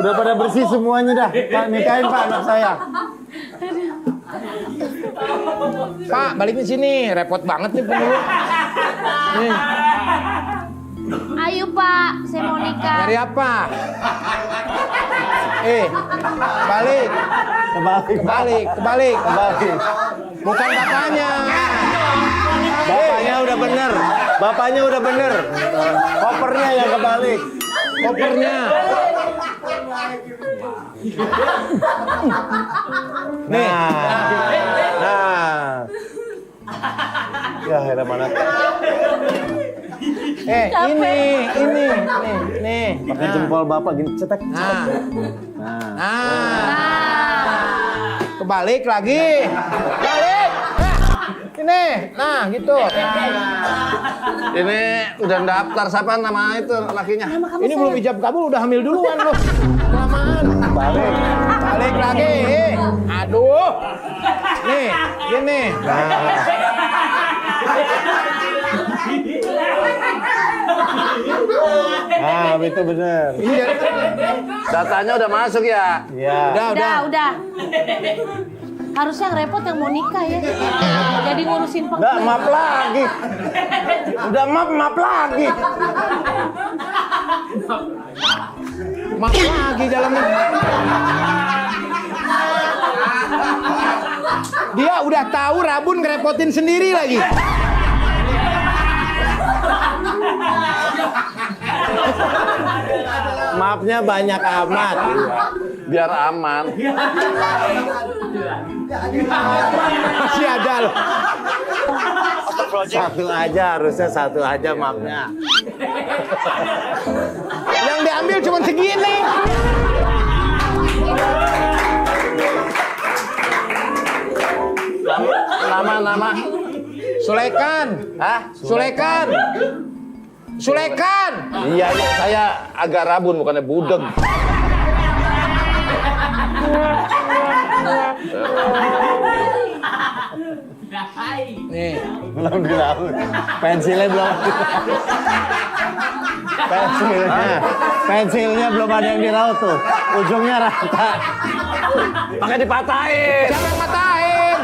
Udah pada bersih semuanya dah. Pak, nikahin Pak anak saya. Pak, balikin sini. Repot banget nih penghulu. Nih. Ayo Pak, saya mau nikah. Nyari apa? Balik. Kebalik. Bukan bapaknya. Bapaknya udah bener. Kopernya yang kebalik. Kopernya. Nah. Ya, heran mana? Ini. Pakai jempol Bapak gini cetek. Nah. Nah. Kebalik lagi. Balik. Ini. Nah, gitu. Ini udah daftar siapa nama itu lakinya? Ini belum ijab kabul udah hamil duluan loh. Kelamaan. Balik lagi. Aduh. Nih, gini. Nah, itu bener. Ini dari Datanya udah masuk ya? Iya. Udah. Harusnya yang repot yang mau nikah ya. Jadi ngurusin Udah pengkhianat. map lagi. Udah map lagi. Mak lagi dalamnya. Dia udah tahu Rabun ngerepotin sendiri lagi. Mapnya banyak amat. Biar aman. Masih ada loh. Satu aja mapnya. Yang diambil cuma segini. Nama. Sulekan. Sulekan. Iya, saya agak rabun bukannya budeg. Nih. Belum dilaut. Pensilnya belum. Pensilnya belum ada yang dilaut tuh. Ujungnya rata. Pakai dipatahin. Siapa yang matahin?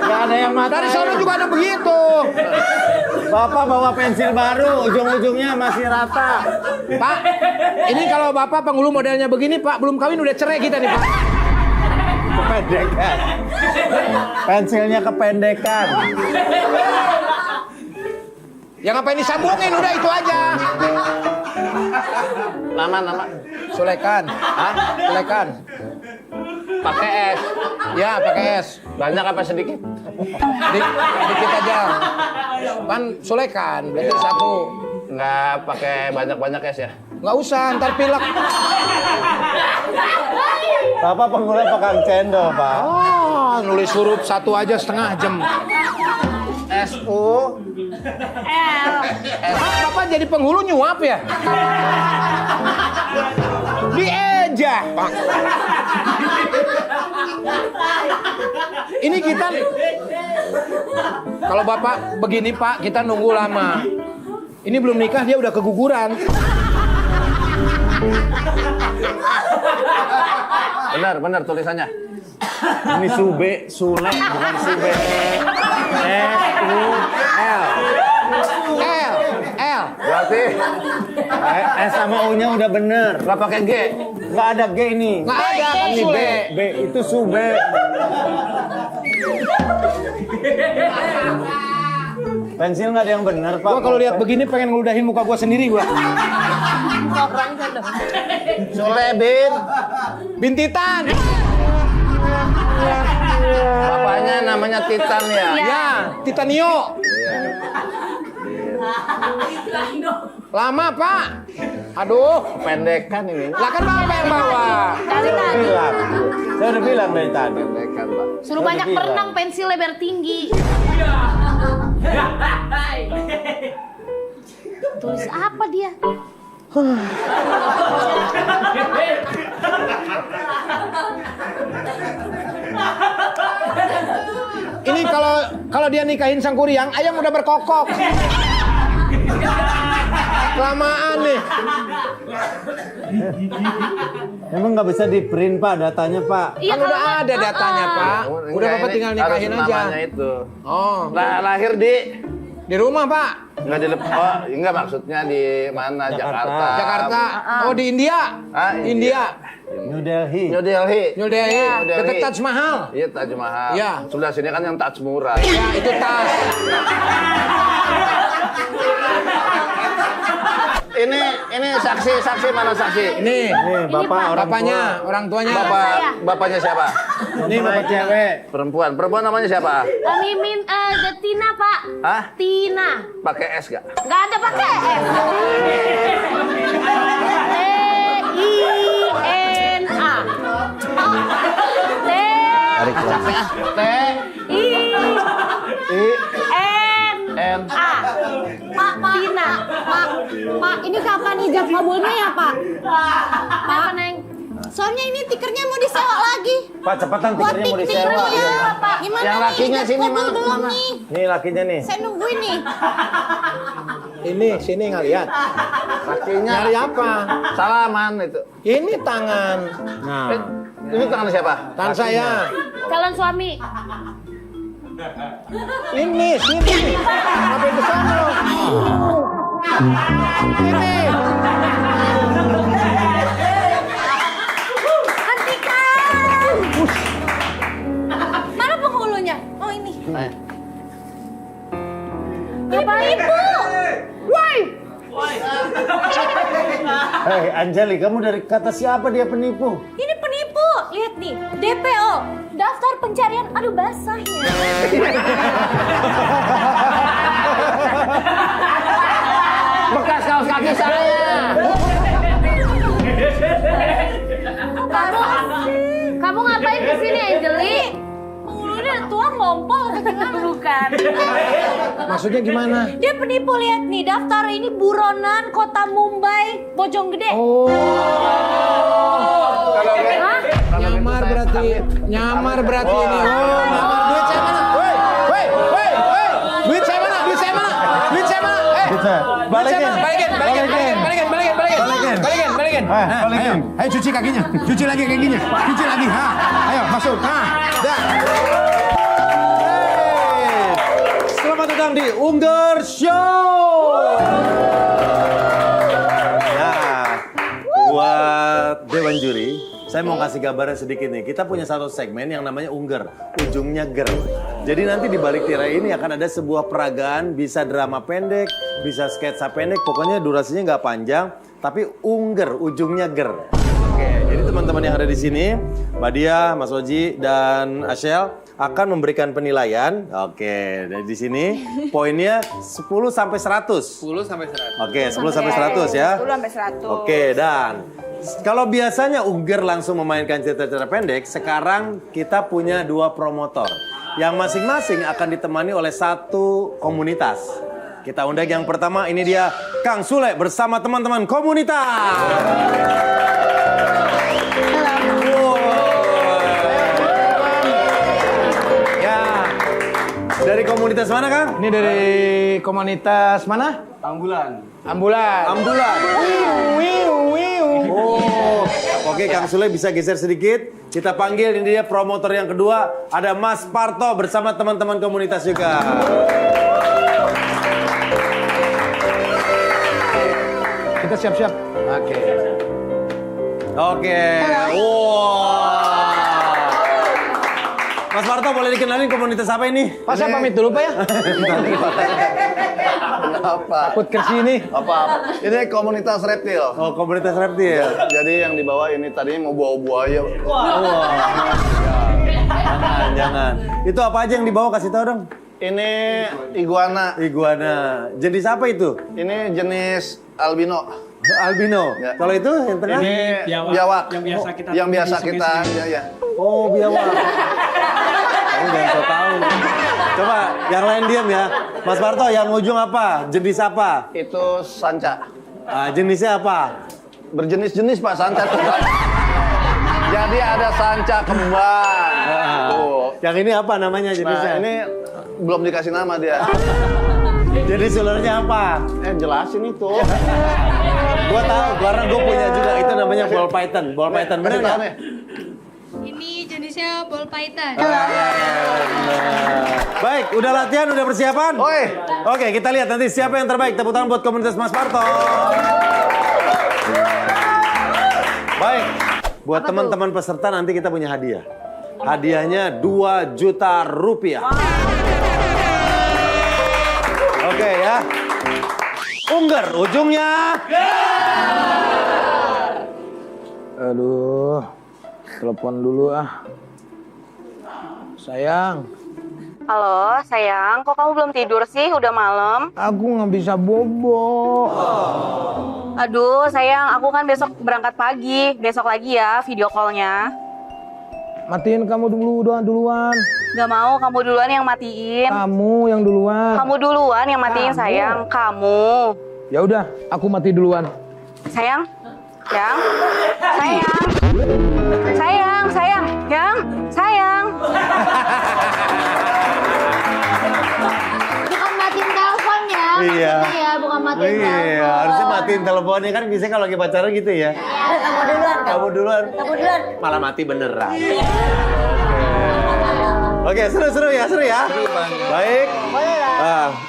Gak ada yang matahin. Dari sana juga ada begitu. Bapak bawa pensil baru, ujung-ujungnya masih rata. Pak, ini kalau Bapak penghulu modelnya begini, Pak, belum kawin udah cerai kita nih, Pak. Kependekan. Pensilnya kependekan. Yang ngapain disambungin, udah itu aja. Nama. Sulekan. Sulekan. Pakai S. Ya, pakai S. Banyak apa sedikit? Dikit aja. Kan Sulekan, berarti satu. Nggak pakai banyak-banyak S ya? Nggak usah, ntar pilek. Bapak pengguna pegang cendol, Pak. Oh, nulis huruf satu aja setengah jam. SU. Bapak jadi penghulu nyuap ya? Dieja, Pak. Ini kita, kalau Bapak begini Pak, kita nunggu lama. Ini belum nikah dia udah keguguran. Benar tulisannya. Ini Sule, bukan Sube. L. Berarti S sama U-nya udah bener. Nggak pakai G. Nggak ada G ini. Nggak ada kan Ini Sule. B itu Sube. Pensil nggak ada yang bener, Pak. Gua kalau lihat begini pengen ngeludahin muka gua sendiri gua. Sule Bintitan. Bapaknya namanya Titan ya. Ya, Titanio. Lama, Pak. Aduh, Pendekan ini. lah kan Bapak yang bawa. Dari tadi. Saya udah bilang dari tadi. Pendekan, Pak. Suruh banyak berenang, pensil lebar tinggi. Tulis apa dia? Ini kalau dia nikahin sang kuryang, ayam udah berkokok. Kelamaan nih. Emang nggak bisa di print Pak datanya Pak? Iya, Kan udah kalau ada datanya, Pak. Udah Bapak ini tinggal nikahin harus aja. namanya itu. Oh, Lahir di rumah, Pak. enggak enggak maksudnya di mana? Jakarta. Jakarta. Oh, di India. Ah, India. New Delhi. New Delhi. New Delhi. New Delhi. Dekat Taj Mahal. Iya, Taj Mahal. Iya. Sebelah sini kan yang Taj Murah. Ya, itu tas. Ini saksi mana saksi? Nih, Nih Bapak Pak. orang bapaknya, tua. orang tuanya. Bapaknya siapa? Ini Bapak cewek. Perempuan namanya siapa? Mimin Tina Pak. Hah? Tina. Pakai S gak? Nggak ada pakai F. T-I-N-A. Tarik kelas. T-I-N-A. Pak, Tina. Pak, ini kapan ijab kabulnya ya, Pak? Apa, Neng? Soalnya ini tikernya mau disewa lagi. Pak cepetan tikernya mau disewa. ya. Gimana Yang nih, lakinya ijab sini, kabul belum mana? nih? Nih lakinya nih. Saya nungguin nih. Ini, sini ngeliat. Lakinya Nyari apa? salaman itu. Ini tangan. Nah. Ini tangan siapa? Tangan saya. Calon suami. Ini, sini. Ngapain ke sana lo? Ini. Hentikan! Mana penghulunya? Oh ini. Ngapain, Bu? Hei Anjali, kamu dari kata siapa dia penipu? Ini penipu. Lihat nih, DPO. Daftar pencarian. Aduh basahnya. Bekas kaos kaki saya. Kamu ngapain di sini, Angeli? Penghulunya tua ngompol kecengan. Bukan. Maksudnya gimana? Dia penipu, lihat nih. Daftar ini buronan kota Mumbai, Bojonggede. Oh. Hah? Nyamar berarti. Nyamar berarti ini. Oh, nyamar. Duit saya mana? Woi. Duit saya mana? Duit saya mana? Duit saya mana? Bisa. Balikin. Balikin. Balikin. Ayo cuci kakinya. Cuci lagi kakinya. Cuci lagi. Ha. Ayo masuk. Ha. Dah. Selamat datang di Ungger Show. Nah, buat Dewan Juri, saya mau kasih gambaran sedikit nih. Kita punya satu segmen yang namanya Ungger, ujungnya ger. Jadi nanti di balik tirai ini akan ada sebuah peragaan, bisa drama pendek, bisa sketsa pendek, pokoknya durasinya nggak panjang, tapi ungger, ujungnya ger. Oke, jadi teman-teman yang ada di sini, Mbak Dia, Mas Oji, dan Ashel akan memberikan penilaian. Oke, dari di sini poinnya 10 sampai 100. 10 sampai 100. Oke, 10 sampai 100 ya. 10 sampai 100. Oke, dan kalau biasanya Ungger langsung memainkan cerita-cerita pendek, sekarang kita punya 2 promotor yang masing-masing akan ditemani oleh satu komunitas. Kita undang yang pertama, ini dia Kang Sule bersama teman-teman komunitas. Ya, dari komunitas mana Kang? Ini dari komunitas mana? Ambulan. Ambulan. Ambulan. Oh, oke Kang Sule bisa geser sedikit. Kita panggil ini dia promotor yang kedua, ada Mas Parto bersama teman-teman komunitas juga. Kita siap-siap. Oke. Oke. Wow. Mas Parto boleh dikenalin komunitas apa ini? Pak saya pamit dulu Pak ya. Apa? Takut kesini. Apa? Ini komunitas reptil. Oh, komunitas reptil. Jadi yang dibawa ini tadinya mau bawa buaya. Jangan. Itu apa aja yang dibawa, kasih tahu dong. Ini iguana. Iguana. Jenis apa itu? Ini jenis albino. Albino. Ya. Kalau itu yang tengah? Ini Biawak. Yang biasa kita Yang temui biasa di kita sungai-sungai. ya. Oh, biawak. Kamu jangan so tahu. Coba yang lain diam ya. Mas Parto, yang ujung apa? Jenis apa? Itu sanca. Jenisnya apa? Berjenis-jenis Pak sanca tuh. Jadi ada sanca kembang. Tuh. Yang ini apa namanya jenisnya? Nah, ini belum dikasih nama dia. Jadi sebenarnya apa? Jelasin itu. Gua tahu, karena gua punya juga. Itu namanya ball python. Ball python bener nggak? Ini jenisnya ball python. Baik, udah latihan, udah persiapan? Oi. Oke, kita lihat nanti siapa yang terbaik. Tepuk tangan buat komunitas Mas Parto. Baik, buat teman-teman peserta nanti kita punya hadiah. Hadiahnya 2 juta rupiah. Oke ya. Ungger, ujungnya. Aduh, telepon dulu ah. Sayang, Halo, sayang. Kok kamu belum tidur sih? Udah malam. aku nggak bisa bobo. Aduh, sayang. Aku kan besok berangkat pagi. Besok lagi ya video call-nya. Matiin kamu duluan. Gak mau, kamu duluan yang matiin. Kamu yang duluan. Kamu duluan yang matiin, Kamu. sayang. Kamu. Ya udah, aku mati duluan. Sayang. Yang. Sayang. Sayang, sayang. Yang. Sayang. Bukan matiin teleponnya. Iya. Iya, bukan matiin telepon. Iya, harusnya matiin teleponnya kan biasanya kalau lagi pacaran gitu ya. Kamu duluan. Kamu duluan. Kamu duluan. Malah mati beneran. Oke, seru ya. Baik.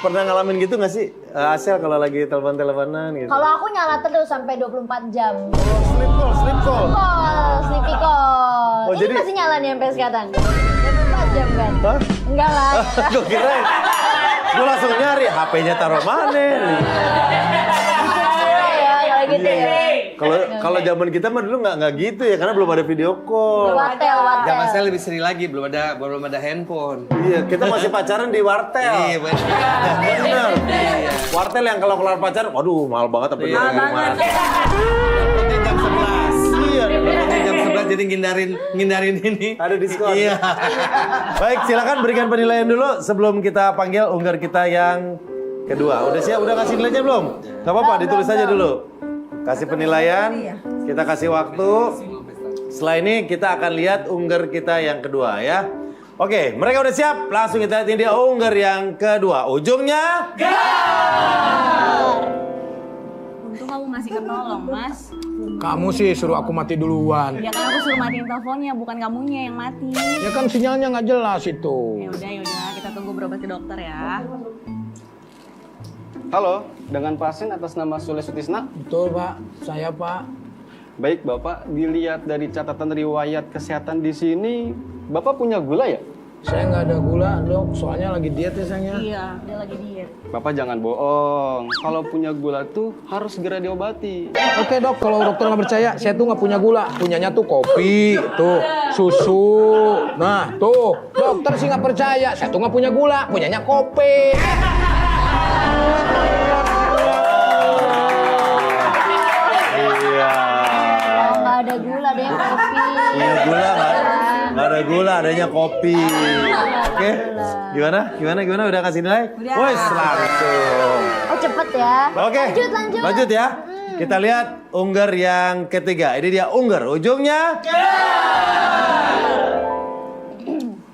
Pernah ngalamin gitu nggak sih, Asel kalau lagi telepon-teleponan gitu? Kalau aku nyala terus sampai 24 jam. Sleep call. Sleepy call. Oh, Ini jadi- masih nyala nih sampai sekarang. 24 jam kan? Hah? Enggak lah. Gue kira, gue langsung nyari HP-nya taruh mana nih. Ya, kalau gitu ya. Kalau zaman kita mah dulu nggak gitu ya, karena belum ada video call. Wartel. Zaman saya lebih sering lagi, belum ada handphone. Iya, kita masih pacaran di wartel. Iya, Bener. Wartel yang kalau kelar pacaran, waduh mahal banget apa dia gimana? Teleponnya jam 11. Iya. Teleponnya jam 11 jadi ngindarin ini. Ada diskon. Iya. Baik, silakan berikan penilaian dulu sebelum kita panggil unggar kita yang kedua. Udah siap? Udah kasih nilainya belum? Gak apa-apa, ditulis aja dulu. Kasih penilaian, kita kasih waktu. Setelah ini kita akan lihat unggar kita yang kedua ya. Oke, mereka udah siap? Langsung kita lihat ini dia unggar yang kedua. Ujungnya Untung kamu masih ketolong, Mas. Kamu sih suruh aku mati duluan. Ya kan aku suruh matiin teleponnya, bukan kamunya yang mati. Ya kan sinyalnya nggak jelas itu. Ya udah, kita tunggu berobat ke dokter ya. Halo, dengan pasien atas nama Sule Sutisna. Betul Pak, saya Pak. Baik Bapak, dilihat dari catatan riwayat kesehatan di sini, Bapak punya gula ya? Saya nggak ada gula dok, soalnya lagi diet ya sayangnya. Iya, dia lagi diet. Bapak jangan bohong, kalau punya gula tuh harus segera diobati. Oke dok, kalau dokter nggak percaya, saya tuh nggak punya gula. Punyanya tuh kopi, tuh susu. Nah tuh, dokter sih nggak percaya, saya tuh nggak punya gula. Punyanya kopi. iya. Nggak ada gula deh kopi. Iya, gula nggak ada gula, adanya kopi. Oke, gimana? Udah kasih nilai? Udah. Wes, langsung. Oh cepet ya. Oke, lanjut ya. Kita lihat unggar yang ketiga. Ini dia unggar, ujungnya.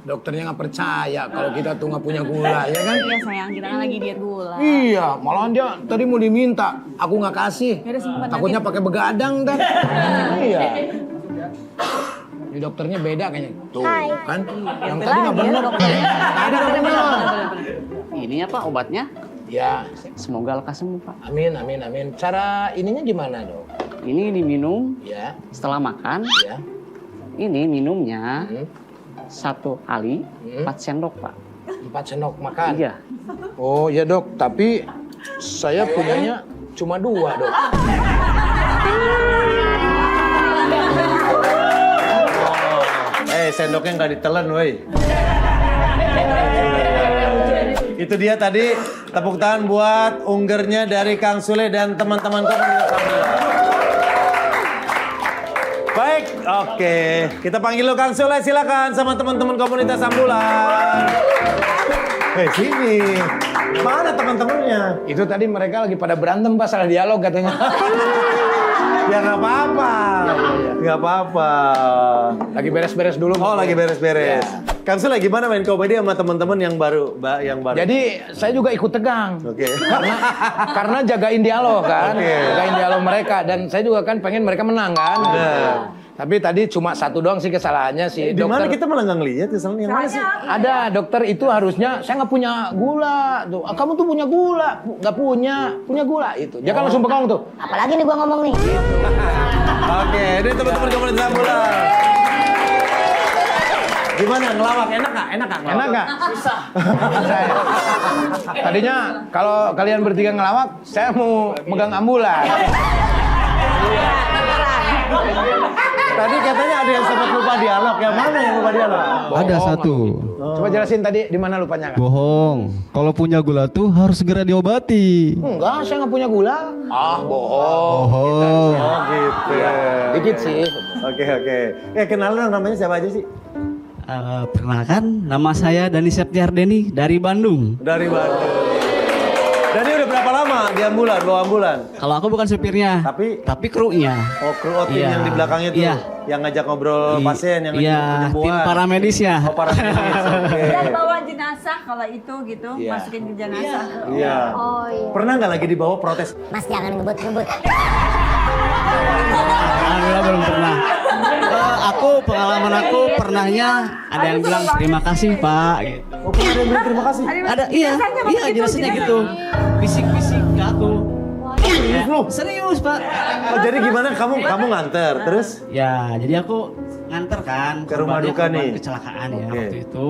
Dokternya nggak percaya kalau kita tuh nggak punya gula, ya kan? Iya sayang, kita kan lagi diet gula. Iya, malahan dia tadi mau diminta, aku nggak kasih. Yaudah, simpan Takutnya nanti. pakai begadang dan. Iya. Ini dokternya beda kayaknya. Tuh, kan? Yang tadi nggak benar. Tadi nggak benar. Ini ya Pak obatnya. Ya, Semoga lekas sembuh Pak. amin. Cara ininya gimana dok? Ini diminum Ya, setelah makan. ya. Ini minumnya Hmm. 1 kali 4 sendok Pak. 4 sendok makan. Iya. Oh ya dok, tapi saya punyanya cuma 2 dok. Sendoknya nggak ditelan, woi. Itu dia tadi tepuk tangan buat unggernya dari Kang Sule dan teman-teman komunitas Sambulan. Baik, oke. Kita panggil lo Kang Sule, silakan sama teman-teman komunitas Sambulan. Sini. Mana teman-temannya? Itu tadi mereka lagi pada berantem pas salah dialog katanya. Ya nggak apa-apa. Nggak apa-apa. Lagi beres-beres dulu. Oh, lagi beres-beres. Kang Sule gimana main komedi sama teman-teman yang baru? Jadi saya juga ikut tegang. Oke. Karena jagain dialog kan, Oke. jagain dialog mereka dan saya juga kan pengen mereka menang kan. Benar. Tapi tadi cuma satu doang sih kesalahannya sih. Di mana Dokter kita malah nggak ngeliat kesalahan yang mana sih? ada dokter itu harusnya saya nggak punya gula tuh. "Ah, kamu tuh punya gula, nggak punya gula itu. Jangan langsung bengong tuh. Apalagi nih gua ngomong nih. Oke, ini teman-teman komunitas ambulan. Gimana ngelawak? Enak nggak? Enak nggak? Susah. Tadinya kalau kalian bertiga ngelawak, saya mau megang ambulan. Tadi katanya ada yang sempat lupa dialog. Yang mana yang lupa dialog? Ada satu. Coba jelasin tadi di mana lupanya kan? Bohong. Kalau punya gula tuh harus segera diobati. Enggak, saya nggak punya gula. Ah, bohong. Bohong. Oh gitu. Dikit sih. Oke. Kenalan dong, namanya siapa aja sih? Perkenalkan, nama saya Dani Septiardeni dari Bandung. Dari Bandung. Dan ini udah berapa lama di ambulan, bawa ambulan? Kalau aku bukan supirnya, tapi krunya. Oh, kru tim Iya. yang di belakangnya tuh, Iya. yang ngajak ngobrol pasien, yang Iya, penyembuhan. tim paramedisnya. Oh, paramedis. Oke. Dan bawa jenazah kalau itu gitu, Iya. masukin ke jenazah. Iya. Oh iya. Pernah nggak lagi dibawa protes? Mas jangan ngebut-ngebut. Alhamdulillah belum pernah. Pengalaman aku pernahnya ada yang bilang terima kasih Pak. Gitu. Oh, pernah ada yang bilang terima kasih? Ada, iya jelasnya gitu. Bisik-bisik ke aku. Serius lu? Serius Pak. Oh, jadi gimana kamu nganter, terus? Ya, jadi aku nganter kan Ke rumah duka korban nih? Kecelakaan ya Oke. waktu itu.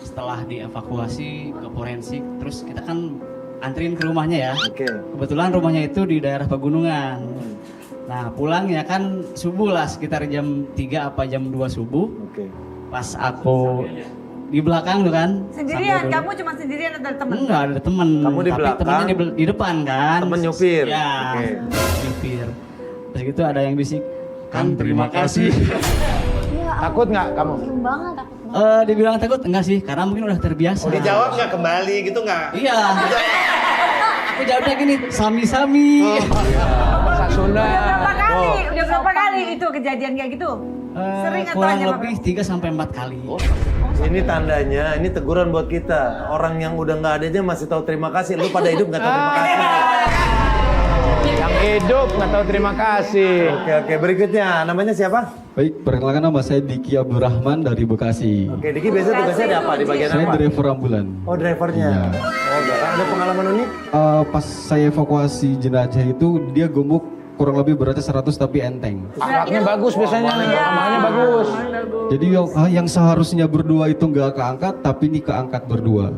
Setelah dievakuasi ke forensik, terus kita kan anterin ke rumahnya ya. Oke. Kebetulan rumahnya itu di daerah pegunungan. Nah, pulangnya kan subuh lah, sekitar jam 3 apa jam 2 subuh. Oke. Pas aku di belakang tuh kan. Sendirian, sambil kamu cuma sendirian atau ada temen? Enggak, ada temen. Kamu di Tapi belakang? temennya di depan kan. Temen nyupir? Ya, Oke. nyupir. Terus gitu ada yang bisik, Kang terima kasih. Takut nggak kamu? Serem banget aku. Dibilang takut enggak sih, karena mungkin udah terbiasa. Dijawab nggak kembali gitu nggak? Iya. Aku jawabnya gini, sami-sami. Bahasa Sunda. Udah berapa kali itu kejadian kayak gitu? Sering atau Kurang hanya lebih 3 sampai 4 kali. Ini tandanya, ini teguran buat kita. Orang yang udah nggak ada aja masih tahu terima kasih. Lu pada hidup nggak tahu terima kasih. Yang hidup nggak tahu terima kasih. Oke. Berikutnya, namanya siapa? Baik, perkenalkan nama saya Diki Abdurrahman dari Bekasi. Oke, Diki biasanya tugasnya ada apa? Di bagian Saya apa? driver ambulan. Oh, drivernya. Iya. Oh, enggak. Ada pengalaman unik? Pas saya evakuasi jenazah itu dia gemuk kurang lebih beratnya 100 tapi enteng. Akhlaknya bagus biasanya, amalnya bagus. Jadi yang seharusnya berdua itu nggak keangkat tapi ini keangkat berdua.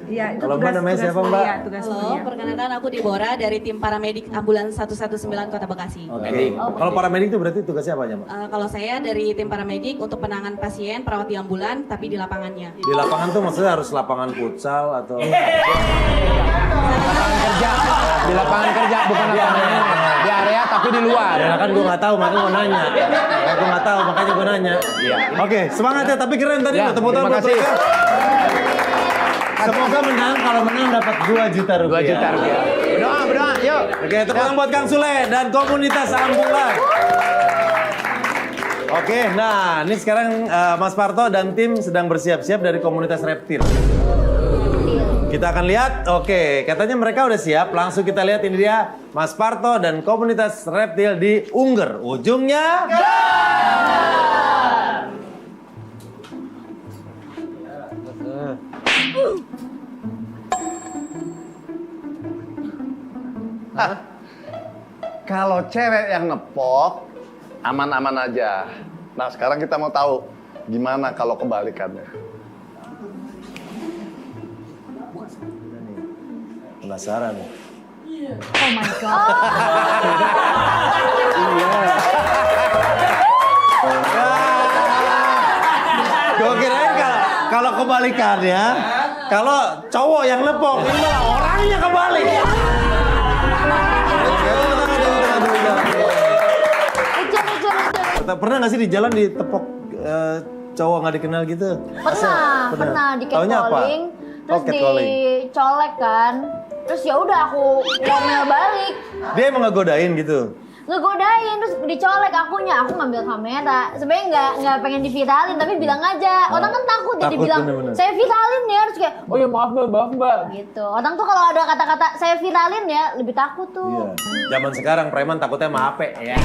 Iya, itu Kalau Mbak namanya siapa, Mbak? tugas Halo, kuliah. perkenalkan aku Dibora dari tim paramedik ambulans 119 Kota Bekasi. Oke. Kalau paramedik itu berarti tugasnya apa aja, Mbak? Kalau saya dari tim paramedik untuk penanganan pasien perawat di ambulan tapi di lapangannya. Di lapangan tuh maksudnya harus lapangan futsal atau Kerja di lapangan kerja bukan lapangan di area tapi di luar. ya kan gue nggak tahu makanya gue nanya. Ya, gue nggak tahu makanya gue nanya. Oke, semangat ya tapi keren tadi Ya, loh. Tepuk tangan terima buat kasih. mereka. Semoga menang, kalau menang dapat 2 juta rupiah. 2 juta rupiah. Berdoa, yuk. Oke, tepuk tangan buat Kang Sule dan komunitas ambulan. Oke, nah ini sekarang Mas Parto dan tim sedang bersiap-siap dari komunitas reptil. Kita akan lihat, oke, katanya mereka udah siap. Langsung kita lihat, ini dia Mas Parto dan komunitas reptil di Ungger. Ujungnya Kalau cewek yang ngepok, aman-aman aja. Nah sekarang kita mau tahu gimana kalau kebalikannya. penasaran. Oh my god. Gue kirain kalau kebalikannya, kalau cowok yang lepok, ini malah orangnya kebalik. Pernah nggak sih di jalan ditepok cowok nggak dikenal gitu? Pernah di Taunya apa? catcalling, terus Oh, catcalling. dicolek kan. Terus ya udah aku ngomel balik. Dia emang ngegodain gitu? ngegodain terus dicolek akunya. Aku ngambil kamera. Sebenarnya nggak pengen diviralin tapi bilang aja. Orang kan takut jadi Takut, bilang bener-bener. saya viralin ya terus kayak Oh ya maaf mbak. gitu. Orang tuh kalau ada kata-kata saya viralin ya lebih takut tuh. Iya. Zaman sekarang preman takutnya sama HP ya.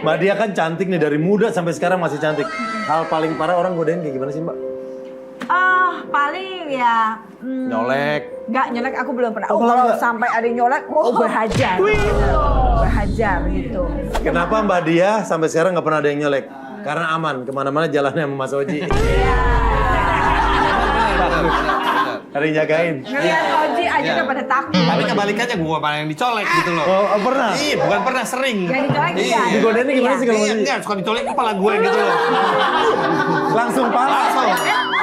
Mbak Dia kan cantik nih dari muda sampai sekarang masih cantik. Hal paling parah orang godain kayak gimana sih Mbak? Paling ya Nyolek. nggak nyolek aku belum pernah. Oh, Kalau enggak. sampai ada yang nyolek, berhajar. Berhajar gitu. Kenapa Mbak Dia sampai sekarang nggak pernah ada yang nyolek? Karena aman, kemana-mana jalannya sama Mas Oji. Ada yang jagain. Ngeliat Oji aja udah pada takut. Tapi kebalikannya gua malah yang dicolek gitu loh. Oh, pernah? Iya, bukan pernah, sering. Yang dicolek iya. Digodainnya gimana sih kalau Iya, Mas Oji? enggak, suka dicolek kepala gue gitu loh. Langsung parah. Langsung.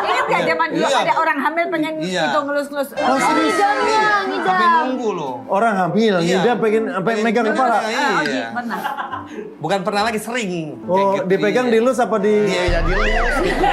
Ingat gak zaman dulu Iya. ada orang hamil pengen Iya. itu ngelus-ngelus. Oh, serius? Sampai nunggu loh. Orang hamil, Iya. dia pengen sampai megang kepala. Iya. Pernah. Bukan pernah lagi, sering. Oh, Kayak gitu, dipegang iya. dilus apa di... Iya, ya dilus gitu.